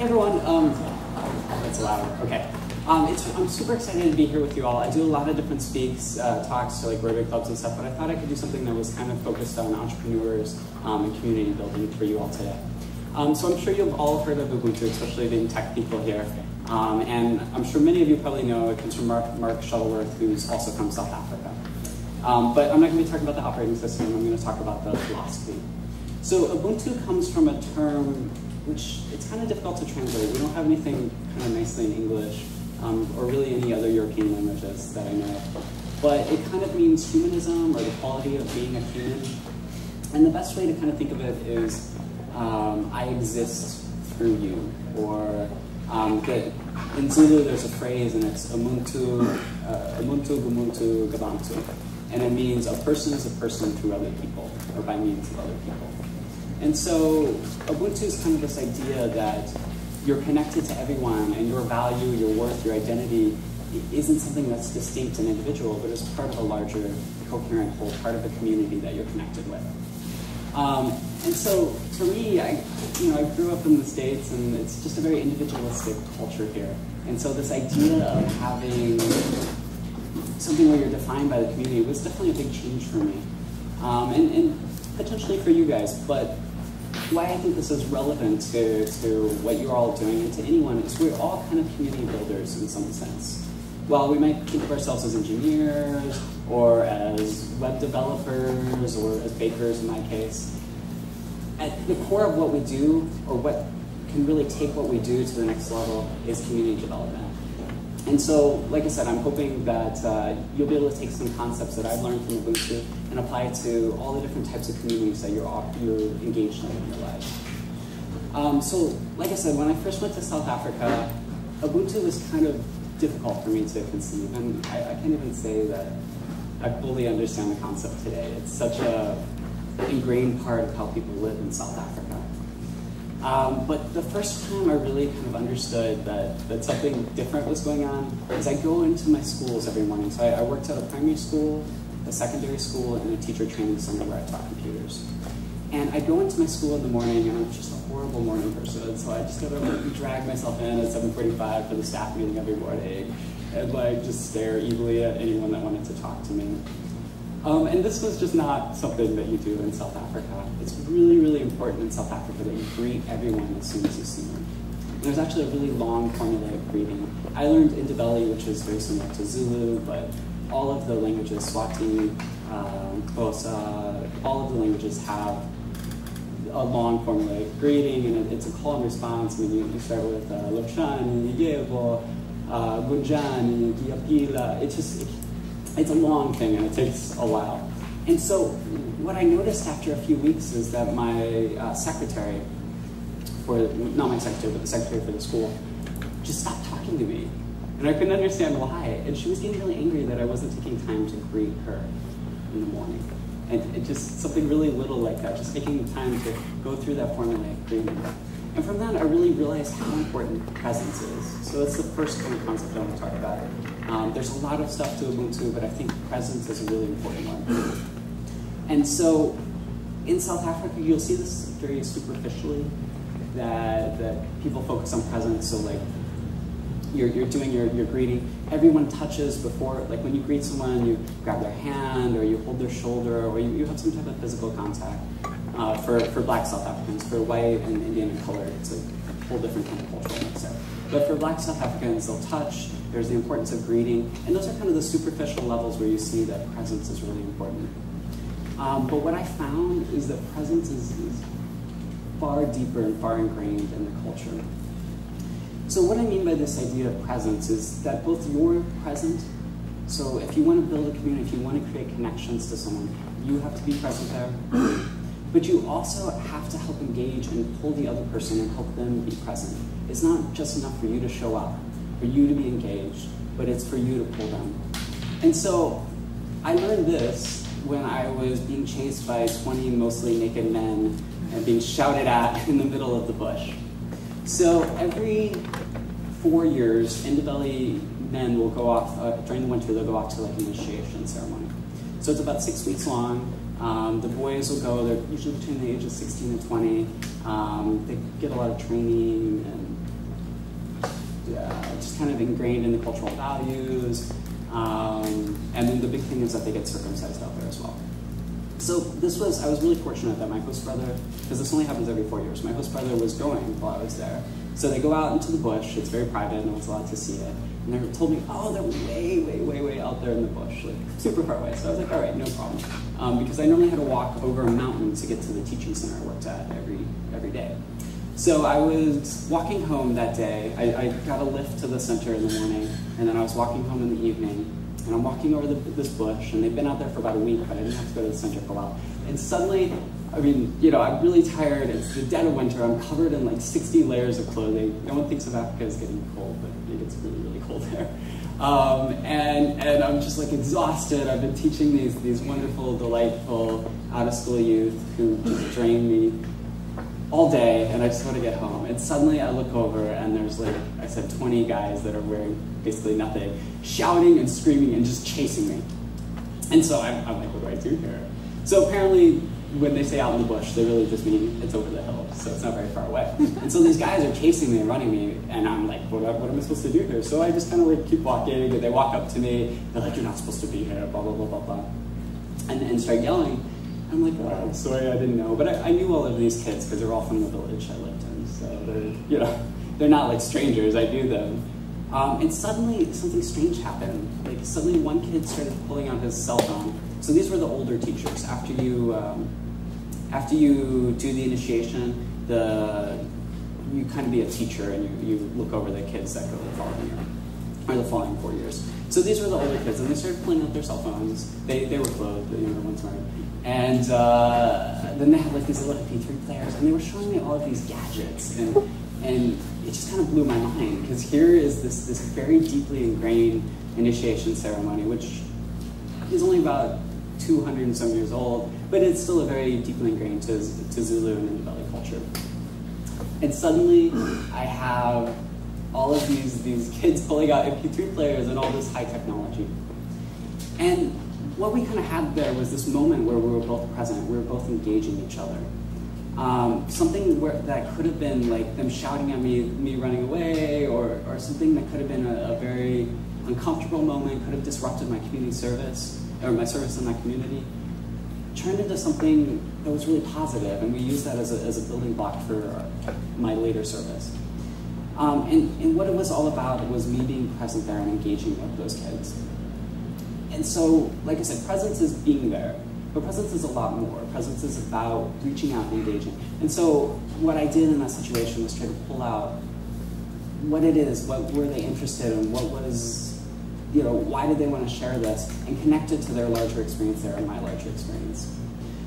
Hey everyone, that's loud, okay. I'm super excited to be here with you all. I do a lot of different talks to like Rotary clubs and stuff, but I thought I could do something that was kind of focused on entrepreneurs and community building for you all today. So I'm sure you've all heard of Ubuntu, especially being tech people here. And I'm sure many of you probably know it comes from Mark Shuttleworth, who's also from South Africa. But I'm not going to be talking about the operating system, I'm going to talk about the philosophy. So Ubuntu comes from a term which it's kind of difficult to translate. We don't have anything kind of nicely in English, or really any other European languages that I know of. But it kind of means humanism, or the quality of being a human. And the best way to kind of think of it is, I exist through you. Or in Zulu there's a phrase, and it's Ubuntu Gumuntu Gabantu. And it means a person is a person through other people, or by means of other people. And so Ubuntu is kind of this idea that you're connected to everyone, and your value, your worth, your identity isn't something that's distinct and individual, but is part of a larger, coherent whole, part of a community that you're connected with. And so for me, I grew up in the States, and it's just a very individualistic culture here. And so this idea of having something where you're defined by the community was definitely a big change for me, and potentially for you guys. But why I think this is relevant to what you're all doing and to anyone is we're all kind of community builders in some sense. While we might think of ourselves as engineers or as web developers or as bakers in my case, at the core of what we do, or what can really take what we do to the next level, is community development. And so, like I said, I'm hoping that you'll be able to take some concepts that I've learned from Ubuntu and apply it to all the different types of communities that you're engaged in your life. So, like I said, when I first went to South Africa, Ubuntu was kind of difficult for me to conceive, and I can't even say that I fully understand the concept today. It's such an ingrained part of how people live in South Africa. But the first time I really kind of understood that something different was going on is I go into my schools every morning. So I worked at a primary school, a secondary school, and a teacher training center where I taught computers. And I go into my school in the morning, and I'm just a horrible morning person, so I just gotta drag myself in at 7:45 for the staff meeting every morning, and like just stare evilly at anyone that wanted to talk to me. And this was just not something that you do in South Africa. It's really, really important in South Africa that you greet everyone as soon as you see them. And there's actually a really long formulaic greeting. I learned Ndebele, which is very similar to Zulu, but all of the languages, Swati, Xhosa, all of the languages have a long formulaic greeting, and it's a call and response. I mean, you start with Loshani, Yebo, Gunjani, Giapila. It's a long thing, and it takes a while. And so what I noticed after a few weeks is that my secretary, not my secretary, but the secretary for the school, just stopped talking to me. And I couldn't understand why. And she was getting really angry that I wasn't taking time to greet her in the morning. And it just something really little like that, just taking the time to go through that formulaic greeting. And from that, I really realized how important presence is. So that's the first kind of concept I want to talk about. There's a lot of stuff to Ubuntu, but I think presence is a really important one. And so in South Africa, you'll see this very superficially, that people focus on presence. So like you're doing your greeting. Everyone touches before, like when you greet someone, you grab their hand, or you hold their shoulder, or you have some type of physical contact. For Black South Africans, for white and Indian and colored, it's a whole different kind of cultural mix there. But for Black South Africans, they'll touch, there's the importance of greeting, and those are kind of the superficial levels where you see that presence is really important. But what I found is that presence is far deeper and far ingrained in the culture. So what I mean by this idea of presence is that both you're present, so if you want to build a community, if you want to create connections to someone, you have to be present there. But you also have to help engage and pull the other person and help them be present. It's not just enough for you to show up, for you to be engaged, but it's for you to pull them. And so I learned this when I was being chased by 20 mostly naked men and being shouted at in the middle of the bush. So every 4 years, Ndebele men will go off, during the winter, they'll go off to like an initiation ceremony. So it's about 6 weeks long. The boys will go, they're usually between the ages of 16 and 20. They get a lot of training and just kind of ingrained in the cultural values. And then the big thing is that they get circumcised out there as well. So I was really fortunate that my host brother, because this only happens every 4 years, my host brother was going while I was there. So they go out into the bush, it's very private, no one's allowed to see it. And they told me, oh, they're way, way, way, way out there in the bush, like super far away. So I was like, all right, no problem. Because I normally had to walk over a mountain to get to the teaching center I worked at every day. So I was walking home that day. I got a lift to the center in the morning, and then I was walking home in the evening. And I'm walking over this bush, and they've been out there for about a week, but I didn't have to go to the center for a while. And suddenly, I mean, I'm really tired. It's the dead of winter. I'm covered in like 60 layers of clothing. No one thinks of Africa as getting cold, but it gets really, really cold there. And I'm just like exhausted. I've been teaching these wonderful, delightful out-of-school youth who just drain me all day, and I just want to get home. And suddenly I look over, and there's like, I said, 20 guys that are wearing basically nothing, shouting and screaming and just chasing me. And so I'm like, what do I do here? So apparently, when they say out in the bush, they really just mean it's over the hill, so it's not very far away. And so these guys are chasing me and running me, and I'm like, what am I supposed to do here? So I just kind of like keep walking, and they walk up to me, they're like, you're not supposed to be here, blah, blah, blah, blah, blah. And start yelling. I'm like, oh, I'm sorry, I didn't know. But I knew all of these kids because they're all from the village I lived in. So they're not like strangers, I knew them. And suddenly something strange happened. Like suddenly one kid started pulling out his cell phone. So these were the older teachers. After you do the initiation, you kind of be a teacher and you look over the kids that go the following year, or the following 4 years. So these were the older kids, and they started pulling out their cell phones. They were clothed, the younger ones weren't. And then they had like these little MP3 players, and they were showing me all of these gadgets, and it just kind of blew my mind, because here is this very deeply ingrained initiation ceremony, which is only about 200 and some years old, but it's still a very deeply ingrained to Zulu and Ndebele culture. And suddenly, I have all of these kids pulling out MP3 players and all this high technology. And what we kind of had there was this moment where we were both present, we were both engaging each other. Something that could have been like them shouting at me running away, or something that could have been a very uncomfortable moment, could have disrupted my community service, or my service in that community, turned into something that was really positive, and we used that as a building block for my later service. And what it was all about was me being present there and engaging with those kids. And so, like I said, presence is being there, but presence is a lot more. Presence is about reaching out and engaging. And so what I did in that situation was try to pull out what it is, what were they interested in, what was, why did they want to share this, and connect it to their larger experience there and my larger experience.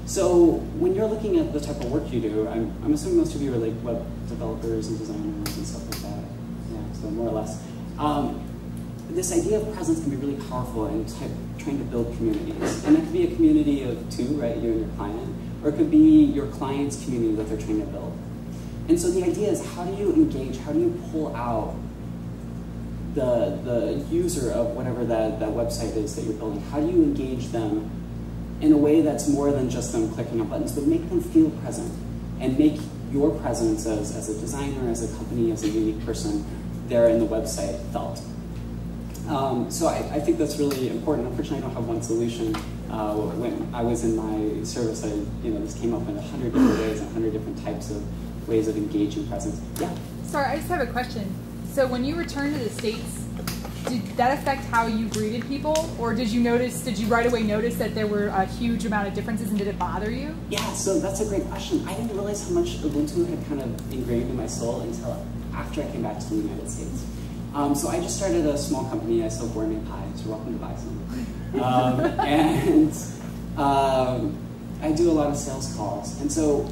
So when you're looking at the type of work you do, I'm assuming most of you are like web developers and designers and stuff like that. Yeah, so more or less. This idea of presence can be really powerful in trying to build communities. And it could be a community of two, right, you and your client, or it could be your client's community that they're trying to build. And so the idea is, how do you engage, how do you pull out the user of whatever that website is that you're building? How do you engage them in a way that's more than just them clicking on buttons, but make them feel present and make your presence as a designer, as a company, as a unique person there in the website felt. So I think that's really important. Unfortunately, I don't have one solution. When I was in my service, this came up in 100 different ways, 100 different types of ways of engaging presence. Yeah? Sorry, I just have a question. So when you returned to the States, did that affect how you greeted people? Or did you right away notice that there were a huge amount of differences, and did it bother you? Yeah, so that's a great question. I didn't realize how much Ubuntu had kind of ingrained in my soul until after I came back to the United States. So I just started a small company. I sell gourmet pies. You're welcome to buy some. And I do a lot of sales calls. And so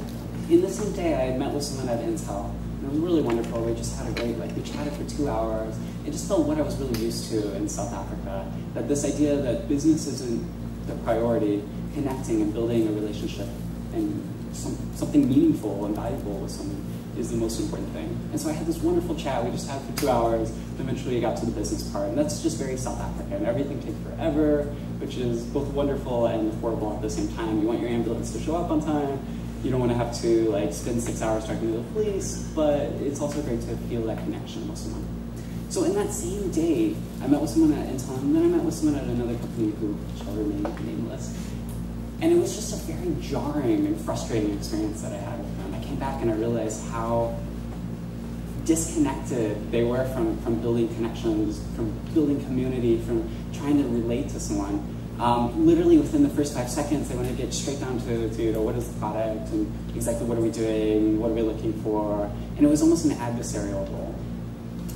in the same day, I met with someone at Intel. And it was really wonderful. We just had a great, we chatted for 2 hours. It just felt what I was really used to in South Africa. That this idea that business isn't the priority, connecting and building a relationship and something meaningful and valuable with someone is the most important thing. And so I had this wonderful chat. We just had for 2 hours. Eventually, we got to the business part, and that's just very South African. Everything takes forever, which is both wonderful and horrible at the same time. You want your ambulance to show up on time. You don't want to have to spend 6 hours talking to the police, but it's also great to feel that connection with someone. So in that same day, I met with someone at Intel, and then I met with someone at another company who shall remain nameless. And it was just a very jarring and frustrating experience that I had with them. I came back and I realized how disconnected they were from building connections, from building community, from trying to relate to someone. Literally within the first 5 seconds, they want to get straight down to what is the product and exactly what are we doing, what are we looking for, and it was almost an adversarial role.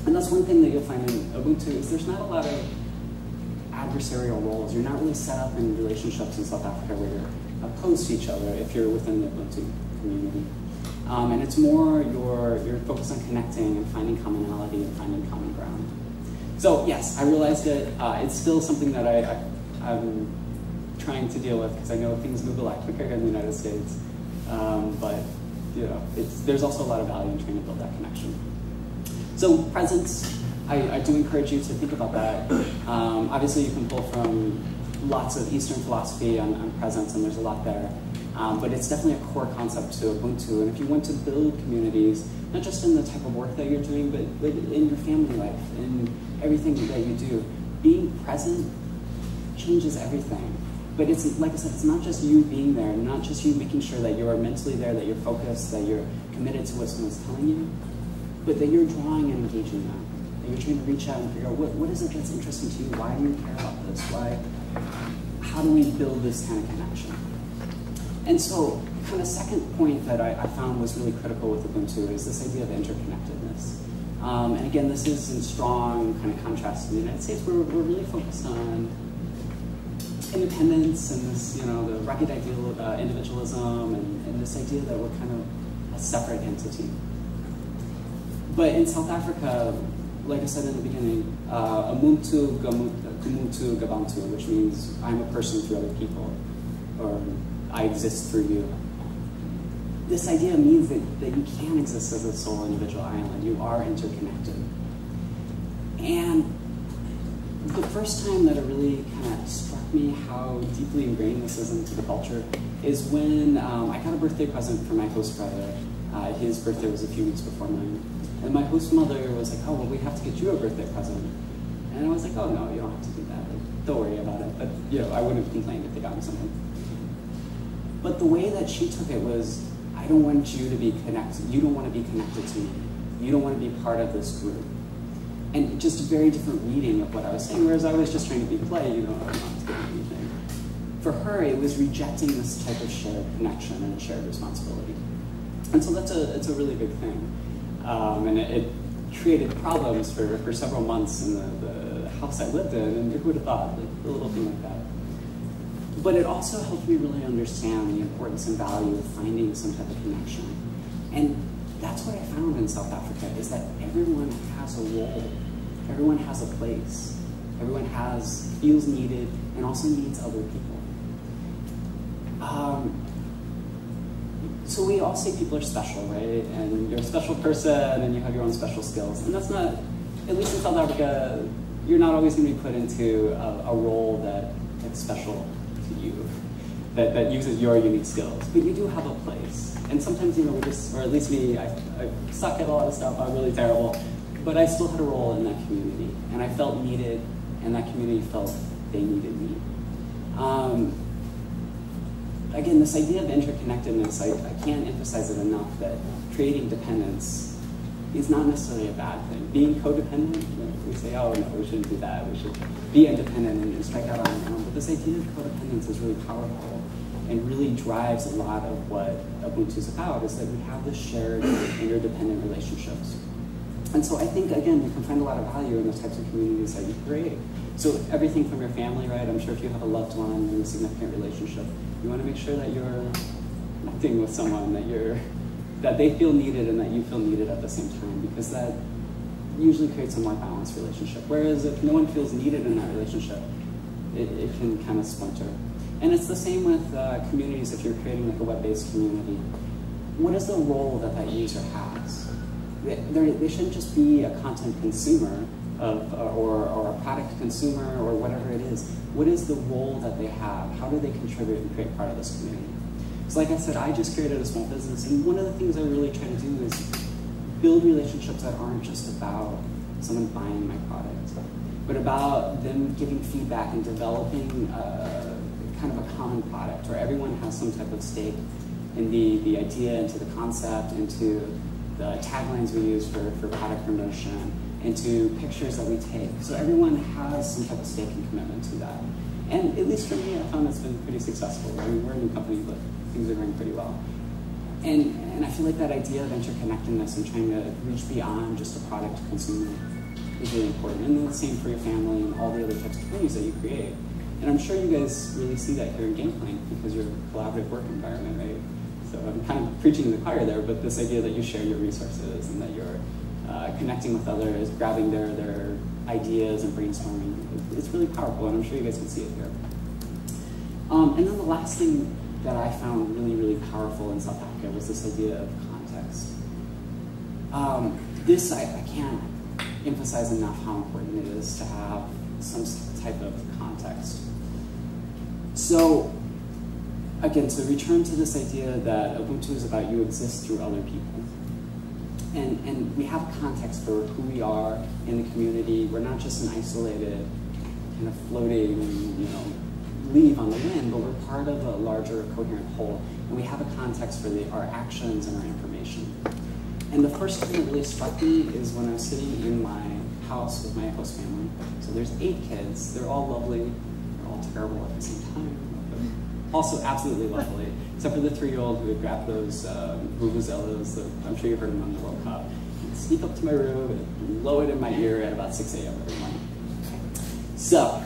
And that's one thing that you'll find in Ubuntu is there's not a lot of adversarial roles. You're not really set up in relationships in South Africa where you're opposed to each other if you're within the Ubuntu community. And it's more you're focused on connecting and finding commonality and finding common ground. So yes, I realized that it's still something that I'm trying to deal with because I know things move a lot quicker in the United States. But there's also a lot of value in trying to build that connection. So presence, I do encourage you to think about that. Obviously, you can pull from lots of Eastern philosophy on presence, and there's a lot there. But it's definitely a core concept to Ubuntu. And if you want to build communities, not just in the type of work that you're doing, but in your family life, in everything that you do, being present changes everything. But it's, like I said, it's not just you being there, not just you making sure that you're mentally there, that you're focused, that you're committed to what someone's telling you, but that you're drawing and engaging them. That you're trying to reach out and figure out what is it that's interesting to you? Why do you care about this? How do we build this kind of connection? And so, kind of second point that I found was really critical with Ubuntu is this idea of interconnectedness. And again, this is in strong kind of contrast to the United States, where we're really focused on independence and this, the rugged ideal of individualism and this idea that we're kind of a separate entity. But in South Africa, like I said in the beginning, Ubuntu Gumuntu Gabantu, which means I'm a person through other people, or I exist through you. This idea means that you can exist as a sole individual island. You are interconnected. And the first time that it really kind of struck me how deeply ingrained this is into the culture is when I got a birthday present from my host brother. His birthday was a few weeks before mine. And my host mother was like, oh, well, we have to get you a birthday present. And I was like, oh, no, you don't have to do that. Like, don't worry about it. But, I wouldn't have complained if they got me something. But the way that she took it was, I don't want you to be connected. You don't want to be connected to me. You don't want to be part of this group. And just a very different reading of what I was saying, whereas I was just trying to be polite, I'm not doing anything. For her, it was rejecting this type of shared connection and shared responsibility. And so it's a really big thing. And it created problems for several months in the house I lived in, and who would have thought, like, a little thing like that. But it also helped me really understand the importance and value of finding some type of connection. And that's what I found in South Africa, is that everyone has a role. Everyone has a place. Everyone feels needed and also needs other people. So we all say people are special, right? And you're a special person and you have your own special skills. And that's not, at least in South Africa, you're not always going to be put into a role that's special to you, that uses your unique skills. But you do have a place. And sometimes, we just, or at least me, I suck at a lot of stuff, I'm really terrible. But I still had a role in that community. And I felt needed, and that community felt they needed me. Again, this idea of interconnectedness, I can't emphasize it enough, that creating dependence is not necessarily a bad thing. Being codependent, we say, oh no, we shouldn't do that. We should be independent and strike out on our own. But this idea of codependence is really powerful and really drives a lot of what Ubuntu is about, is that we have this shared interdependent relationships. And so I think, again, you can find a lot of value in those types of communities that you create. So everything from your family, right? I'm sure if you have a loved one in a significant relationship, you want to make sure that you're connecting with someone, that they feel needed and that you feel needed at the same time, because that usually creates a more balanced relationship. Whereas if no one feels needed in that relationship, it can kind of splinter. And it's the same with communities. If you're creating like a web-based community, what is the role that user has? They shouldn't just be a content consumer or a product consumer or whatever it is. What is the role that they have? How do they contribute and create part of this community? So like I said, I just created a small business, and one of the things I really try to do is build relationships that aren't just about someone buying my product, but about them giving feedback and developing kind of a common product where everyone has some type of stake in the idea, into the concept, into the taglines we use for product promotion, into pictures that we take. So everyone has some type of stake and commitment to that. And at least for me, I found that's been pretty successful. I mean, we're a new company, but things are going pretty well. And I feel like that idea of interconnectedness and trying to reach beyond just a product to consumer is really important. And then the same for your family and all the other types of communities that you create. And I'm sure you guys really see that here in Gameplank because you're a collaborative work environment, right? So I'm kind of preaching to the choir there, but this idea that you share your resources and that you're connecting with others, grabbing their ideas and brainstorming, it's really powerful, and I'm sure you guys can see it here. And then the last thing that I found really, really powerful in South Africa was this idea of context. This, I can't emphasize enough how important it is to have some type of context. So, again, to return to this idea that Ubuntu is about you exist through other people. And we have context for who we are in the community. We're not just an isolated, kind of floating, leaf on the wind, but we're part of a larger, coherent whole. And we have a context for our actions and our information. And the first thing that really struck me is when I was sitting in my house with my host family. So there's 8 kids. They're all lovely. They're all terrible at the same time. Also absolutely lovely, except for the 3-year-old who would grab those vuvuzelas. I'm sure you've heard them on the World Cup. He'd sneak up to my room and blow it in my ear at about 6 a.m. every morning. So,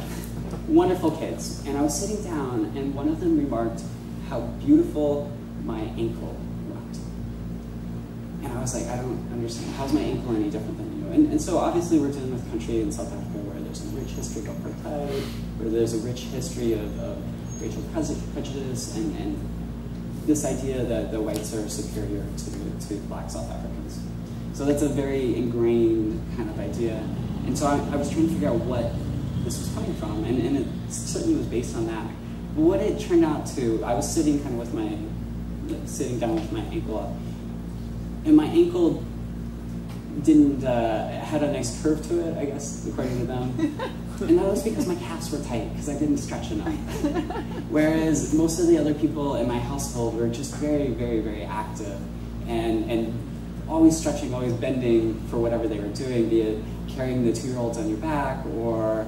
wonderful kids. And I was sitting down, and one of them remarked how beautiful my ankle looked. And I was like, I don't understand. How's my ankle any different than you? And so obviously we're dealing with a country in South Africa where there's a rich history of apartheid, where there's a rich history of racial prejudice, and this idea that the whites are superior to black South Africans. So that's a very ingrained kind of idea. And so I was trying to figure out what this was coming from, and it certainly was based on that. But what it turned out to, I was sitting kind of with sitting down with my ankle up, and my ankle didn't, had a nice curve to it, I guess, according to them. And that was because my calves were tight, because I didn't stretch enough. Whereas most of the other people in my household were just very, very, very active and always stretching, always bending for whatever they were doing, be it carrying the 2-year-olds on your back or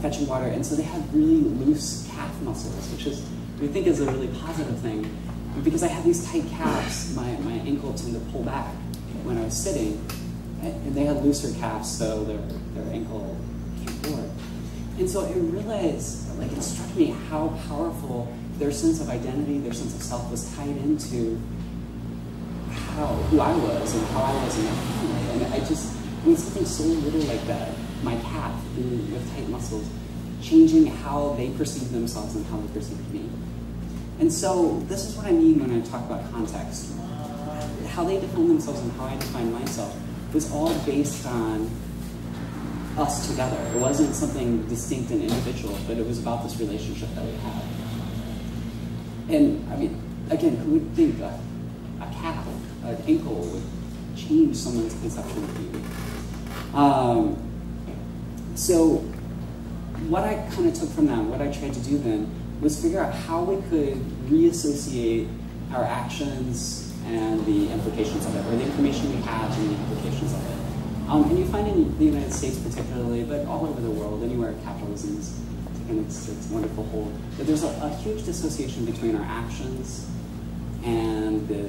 fetching water. And so they had really loose calf muscles, which is, we think is a really positive thing. But because I had these tight calves, my ankle tended to pull back when I was sitting, and they had looser calves, so their ankle came forward. And so I realized, it struck me how powerful their sense of identity, their sense of self was tied into who I was and how I was in my family. And something so little like that, my calf with tight muscles, changing how they perceived themselves and how they perceived me. And so this is what I mean when I talk about context. How they define themselves and how I define myself was all based on us together. It wasn't something distinct and individual, but it was about this relationship that we had. And I mean, again, who would think a calf, an ankle would change someone's conception of beauty? So what I kind of took from that, what I tried to do then, was figure out how we could reassociate our actions and the implications of it, or the information we have and the implications of it. And you find in the United States particularly, but all over the world, anywhere capitalism is taken its wonderful hold, that there's a huge dissociation between our actions and the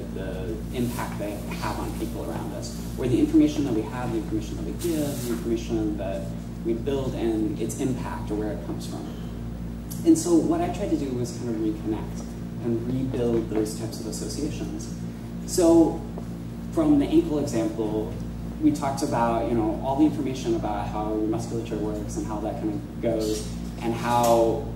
impact they have on people around us, where the information that we have, the information that we give, the information that we build, and its impact, or where it comes from. And so what I tried to do was kind of reconnect and rebuild those types of associations. So from the ankle example, we talked about all the information about how your musculature works and how that kind of goes, and how,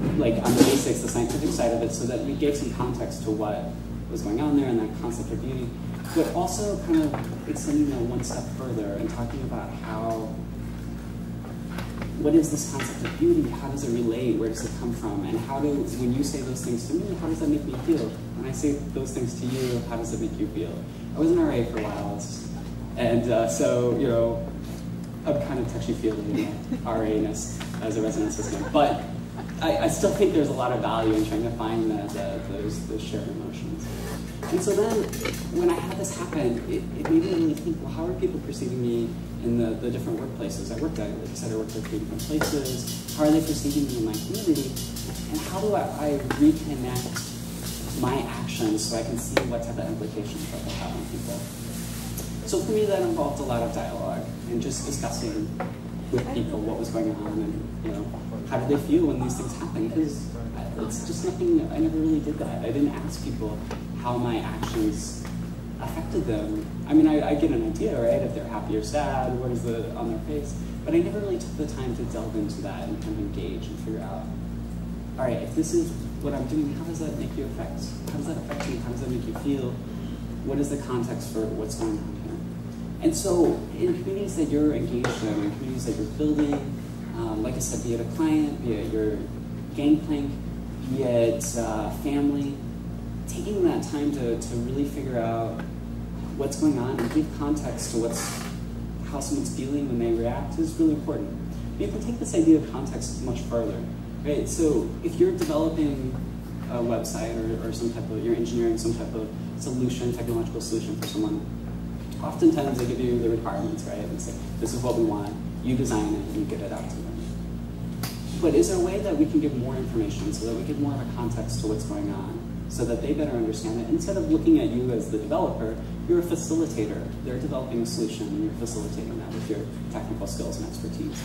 on the basics, the scientific side of it, so that we gave some context to what was going on there and that concept of beauty, but also kind of extending that one step further and talking about what is this concept of beauty? How does it relate? Where does it come from? And when you say those things to me, how does that make me feel? When I say those things to you, how does it make you feel? I was an RA for a while, and so I'm kind of touchy-feely in my RA-ness as a resident assistant, but I still think there's a lot of value in trying to find those shared emotions. And so then, when I had this happen, it made me really think, well, how are people perceiving me in the different workplaces I worked at? Like I said, I worked at 3 different places. How are they perceiving me in my community? And how do I reconnect my actions so I can see what type of implications that they have on people? So for me, that involved a lot of dialogue and just discussing with people what was going on and, how did they feel when these things happen? Because it's just nothing, I never really did that. I didn't ask people how my actions affected them. I mean, I get an idea, right? If they're happy or sad, what is on their face? But I never really took the time to delve into that and kind of engage and figure out, all right, if this is what I'm doing, how does that make you affect? How does that affect you? How does that make you feel? What is the context for what's going on here? And so in communities that you're engaged in communities that you're building, like I said, be it a client, be it your gangplank, be it family, taking that time to really figure out what's going on and give context to how someone's feeling when they react is really important. You can take this idea of context much further, right? So if you're developing a website or you're engineering some type of solution, technological solution for someone, oftentimes they give you the requirements, right? And say, this is what we want, you design it, and you get it out to them. But is there a way that we can give more information so that we give more of a context to what's going on so that they better understand it? Instead of looking at you as the developer, you're a facilitator. They're developing a solution and you're facilitating that with your technical skills and expertise.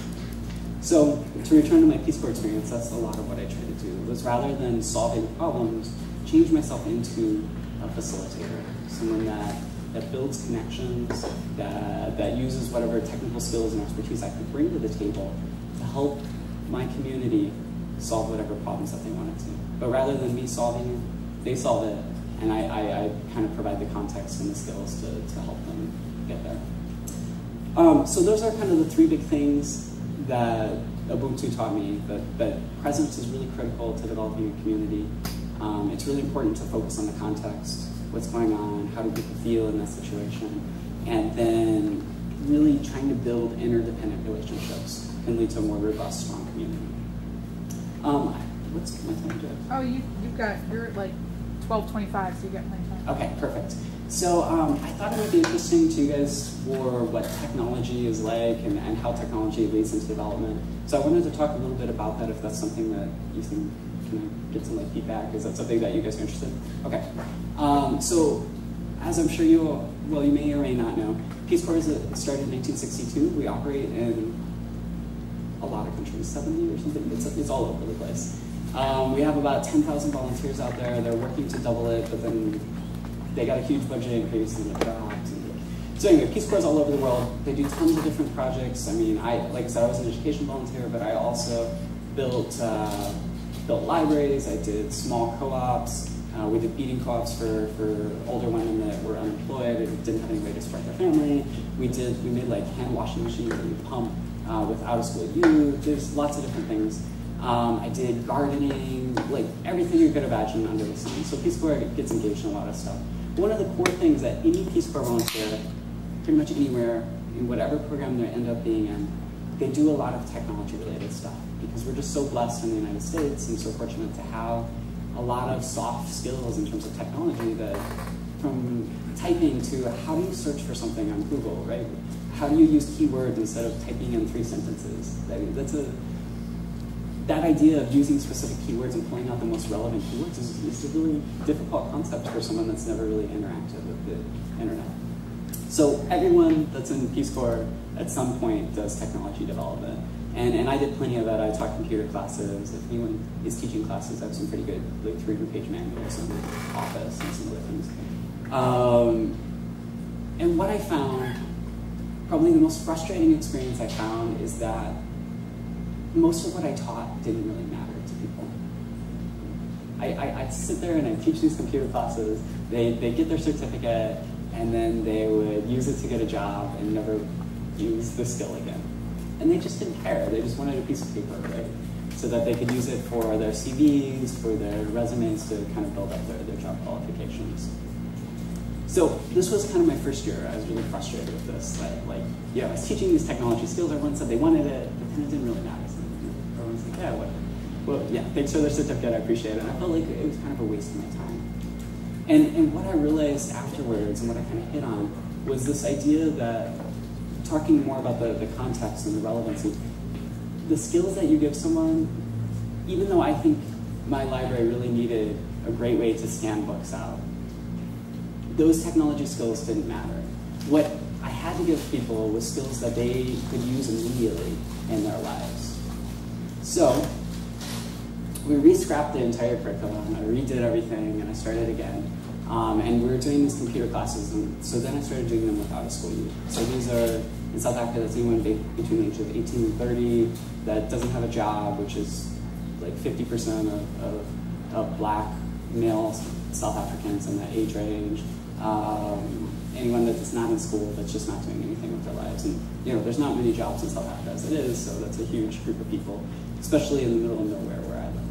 So to return to my Peace Corps experience, that's a lot of what I try to do. Was rather than solving problems, change myself into a facilitator, someone that builds connections, that uses whatever technical skills and expertise I could bring to the table to help my community solve whatever problems that they wanted to. But rather than me solving it, they solve it, and I kind of provide the context and the skills to help them get there. So those are kind of the 3 big things that Ubuntu taught me, that presence is really critical to developing a community. It's really important to focus on the context, what's going on, how do people feel in that situation, and then really trying to build interdependent relationships can lead to a more robust, strong community. What's my time, Jeff? Oh, you're at like 12:25, so you got plenty of time. Okay, perfect. So I thought it would be interesting to you guys for what technology is like and how technology leads into development. So I wanted to talk a little bit about that, if that's something that you think can get some feedback. Is that something that you guys are interested in? Okay. So as I'm sure you may or may not know, Peace Corps started in 1962. We operate in a lot of countries, 70 or something. It's all over the place. We have about 10,000 volunteers out there. They're working to double it, but then they got a huge budget increase and it dropped. So anyway, Peace Corps all over the world. They do tons of different projects. I mean, like I said, I was an education volunteer, but I also built libraries. I did small co-ops. We did feeding co-ops for older women that were unemployed and didn't have any way to support their family. We made like hand washing machines that we pump with out-of-school youth. There's lots of different things. I did gardening, like everything you could imagine under the sun. So Peace Corps gets engaged in a lot of stuff. One of the core things that any Peace Corps volunteer, pretty much anywhere, in whatever program they end up being in, they do a lot of technology-related stuff because we're just so blessed in the United States and so fortunate to have a lot of soft skills in terms of technology, that from typing to how do you search for something on Google, right? How do you use keywords instead of typing in 3 sentences? That idea of using specific keywords and pulling out the most relevant keywords is a really difficult concept for someone that's never really interacted with the internet. So everyone that's in Peace Corps at some point does technology development. And I did plenty of that. I taught computer classes. If anyone is teaching classes, I have some pretty good, like 300-page manuals on Office and some other things. And what I found, probably the most frustrating experience I found, is that most of what I taught didn't really matter to people. I'd sit there and I'd teach these computer classes. They'd get their certificate, and then they would use it to get a job and never use the skill again. And they just didn't care. They just wanted a piece of paper, right? So that they could use it for their CVs, for their resumes, to kind of build up their job qualifications. So this was kind of my first year. I was really frustrated with this. That, like, I was teaching these technology skills. Everyone said they wanted it, but then it didn't really matter. So everyone's like, yeah, what? Well, yeah, thanks for the certificate. I appreciate it. And I felt like it was kind of a waste of my time. And what I realized afterwards, and what I kind of hit on, was this idea that talking more about the context and the relevancy, the skills that you give someone, even though I think my library really needed a great way to scan books out, those technology skills didn't matter. What I had to give people was skills that they could use immediately in their lives. So we re-scrapped the entire curriculum, I redid everything, and I started again. And we were doing these computer classes, and so then I started doing them with out-of-school youth. So these are, in South Africa, that's anyone between the age of 18 and 30 that doesn't have a job, which is like 50% of black male South Africans in that age range. Anyone that's not in school, that's just not doing anything with their lives. And there's not many jobs in South Africa as it is, so that's a huge group of people, especially in the middle of nowhere where I lived.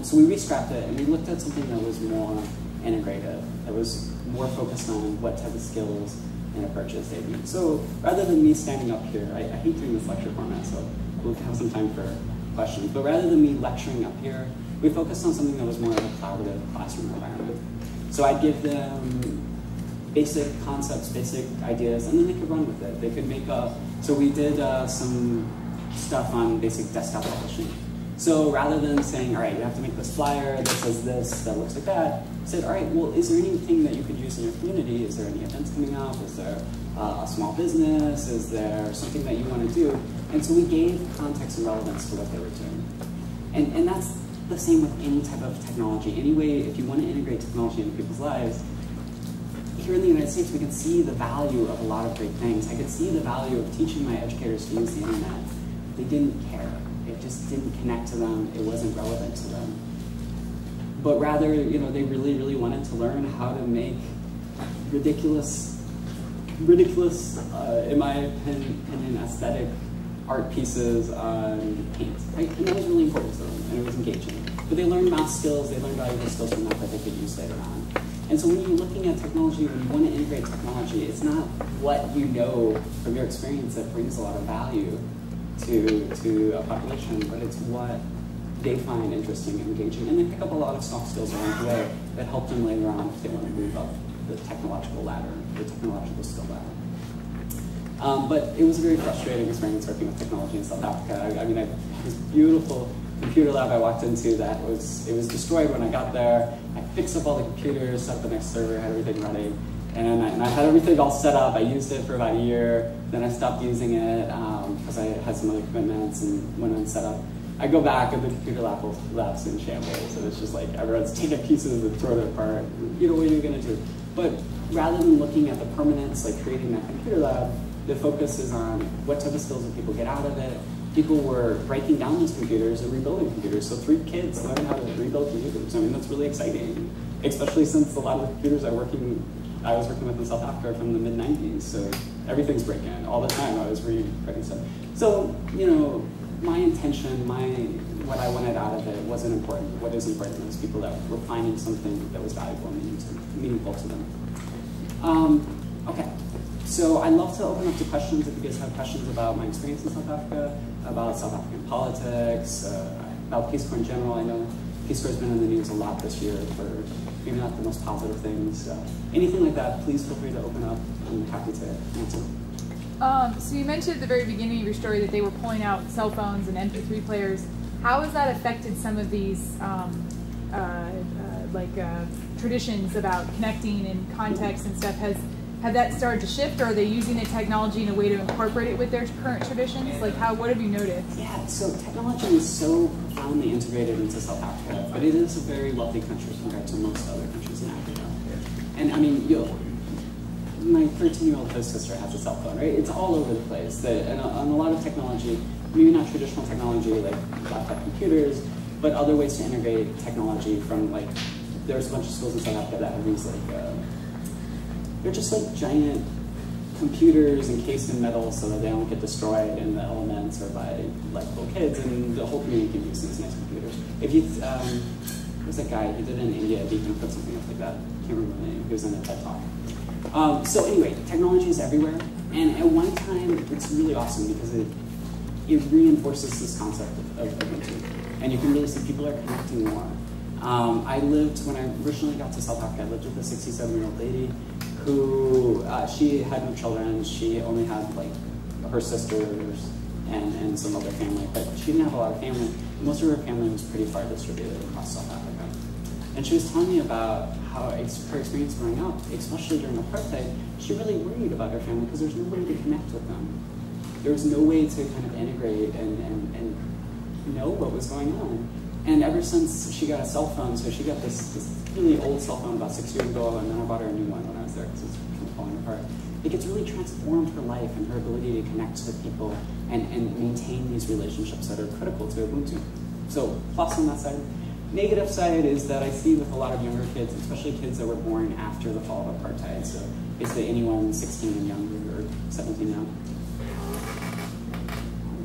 So we re-scrapped it, and we looked at something that was more integrated, that was more focused on what type of skills and approaches they need. So rather than me standing up here, I hate doing this lecture format, so we'll have some time for questions, but rather than me lecturing up here, we focused on something that was more of a collaborative classroom environment. So I'd give them basic concepts, basic ideas, and then they could run with it. They could make so we did some stuff on basic desktop publishing. So rather than saying, all right, you have to make this flyer that says this, that looks like that, I said, all right, well, is there anything that you could use in your community? Is there any events coming up? Is there a small business? Is there something that you want to do? And so we gave context and relevance to what they were doing. And that's the same with any type of technology. Anyway, if you want to integrate technology into people's lives, here in the United States, we can see the value of a lot of great things. I could see the value of teaching my educators to use the internet. They didn't care. It just didn't connect to them. It wasn't relevant to them. But rather, they really, really wanted to learn how to make ridiculous, in my opinion, aesthetic art pieces on paint. Right? And that was really important to them, and it was engaging. But they learned math skills, they learned valuable skills from that they could use later on. And so when you're looking at technology, when you want to integrate technology, it's not what you know from your experience that brings a lot of value to a population, but it's what they find interesting and engaging. And they pick up a lot of soft skills along the way that help them later on if they want to move up the technological ladder, the technological skill ladder. But it was a very frustrating experience working with technology in South Africa. I mean, I had this beautiful computer lab I walked into that it was destroyed when I got there. I fixed up all the computers, set up the next server, had everything ready. And I had everything all set up. I used it for about a year. Then I stopped using it because I had some other commitments and went on set up. I go back and the computer lab's in shambles. And it's just like everyone's taking pieces and throwing it apart. What are you going to do? But rather than looking at the permanence, like creating that computer lab, the focus is on what type of skills do people get out of it. People were breaking down those computers and rebuilding computers. So 3 kids learned how to rebuild computers. I mean, that's really exciting, especially since a lot of the computers I was working with in South Africa from the mid-90s. So everything's breaking all the time. I was rewriting stuff. So, my intention, what I wanted out of it wasn't important. What is important was people that were finding something that was valuable and meaningful to them. Okay. So I'd love to open up to questions if you guys have questions about my experience in South Africa, about South African politics, about Peace Corps in general. I know Peace Corps has been in the news a lot this year for maybe not the most positive things. Anything like that, please feel free to open up. I'm happy to answer. So you mentioned at the very beginning of your story that they were pulling out cell phones and MP3 players. How has that affected some of these traditions about connecting and context and stuff? Have that started to shift, or are they using the technology in a way to incorporate it with their current traditions? Like, what have you noticed? Yeah, so technology is so profoundly integrated into South Africa, but it is a very wealthy country compared to most other countries in Africa. And I mean, my 13-year-old host sister has a cell phone, right? It's all over the place. And a lot of technology, maybe not traditional technology like laptop computers, but other ways to integrate technology from there's a bunch of schools in South Africa that have these they're just like giant computers encased in metal so that they don't get destroyed in the elements or by little kids, and the whole community can use these nice computers. If you who's that guy? He did it in India. He can put something up like that. I can't remember the name. He was in a TED Talk. So anyway, technology is everywhere. And at one time, it's really awesome because it reinforces this concept of Ubuntu. And you can really see people are connecting more. When I originally got to South Africa, I lived with a 67-year-old lady who, she had no children. She only had like her sisters and some other family, but she didn't have a lot of family. Most of her family was pretty far distributed across South Africa. And she was telling me about how her experience growing up, especially during apartheid, she really worried about her family because there's no way to connect with them. There was no way to kind of integrate and know what was going on. And ever since she got a cell phone, so she got this really old cell phone about 6 years ago, and then I bought her a new one when I was there because it was kind of falling apart. It gets really transformed her life and her ability to connect with people and maintain these relationships that are critical to Ubuntu. So plus on that side. Negative side is that I see with a lot of younger kids, especially kids that were born after the fall of apartheid, so basically anyone 16 and younger or 17 now.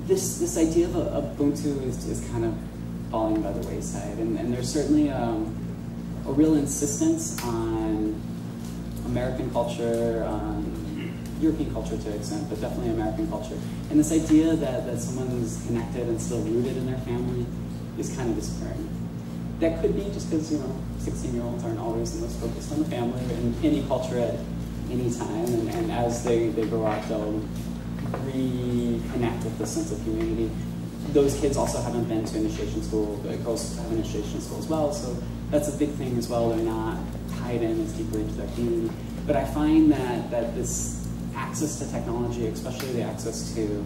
This idea of Ubuntu is kind of falling by the wayside, and there's certainly a real insistence on American culture, European culture to an extent, but definitely American culture. And this idea that someone is connected and still rooted in their family is kind of disappearing. That could be just because, 16-year-olds aren't always the most focused on the family in any culture at any time, and as they grow up, they'll reconnect with the sense of community. Those kids also haven't been to initiation school. The girls have initiation school as well, so that's a big thing as well. They're not tied in as deeply into their community. But I find that this access to technology, especially the access to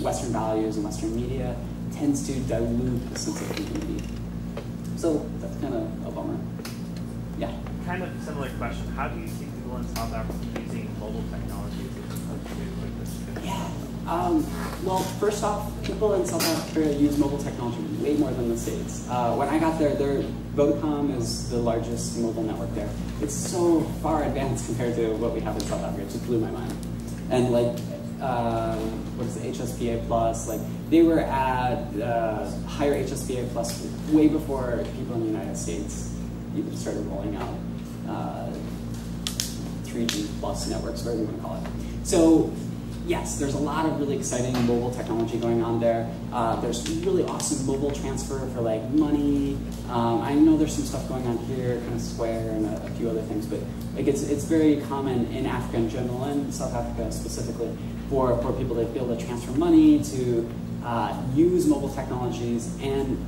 Western values and Western media, tends to dilute the sense of community. So that's kind of a bummer. Yeah? Kind of similar question. How do you see people in South Africa using mobile technologies as opposed to like this? Yeah. Well, first off, people in South Africa use mobile technology way more than the States. When I got there, Vodacom is the largest mobile network there. It's so far advanced compared to what we have in South Africa. It just blew my mind. And like, what is it, HSPA Plus, like they were at higher HSPA Plus way before people in the United States even started rolling out 3G plus networks, whatever you want to call it. So yes, there's a lot of really exciting mobile technology going on there. There's really awesome mobile transfer for like money. I know there's some stuff going on here, kind of Square and a few other things, but like it's very common in Africa in general and South Africa specifically for people to be able to transfer money, to use mobile technologies. And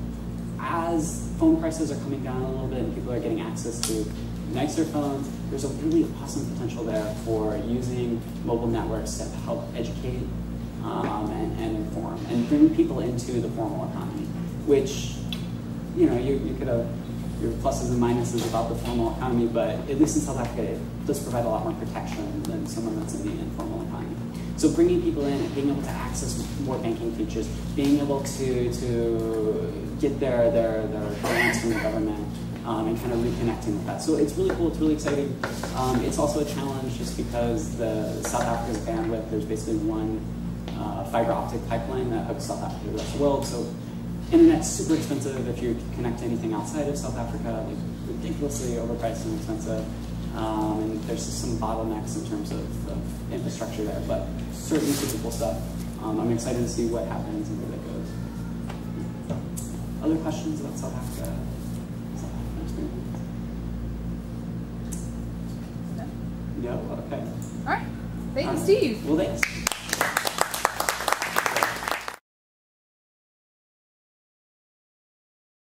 as phone prices are coming down a little bit and people are getting access to nicer phones, there's a really awesome potential there for using mobile networks to help educate and inform and bring people into the formal economy, which, you could have your pluses and minuses about the formal economy, but at least in South Africa, it does provide a lot more protection than someone that's in the informal economy. So bringing people in and being able to access more banking features, being able to get their grants from the government, and kind of reconnecting with that. So it's really cool, it's really exciting. It's also a challenge just because the South Africa's bandwidth, there's basically one fiber optic pipeline that hooks South Africa to the rest of the world. So internet's super expensive if you connect to anything outside of South Africa, like ridiculously overpriced and expensive. And there's just some bottlenecks in terms of infrastructure there, but certainly super cool stuff. I'm excited to see what happens and where that goes. Other questions about South Africa? No? Okay. All right. Thank you, Steve. Well, thanks.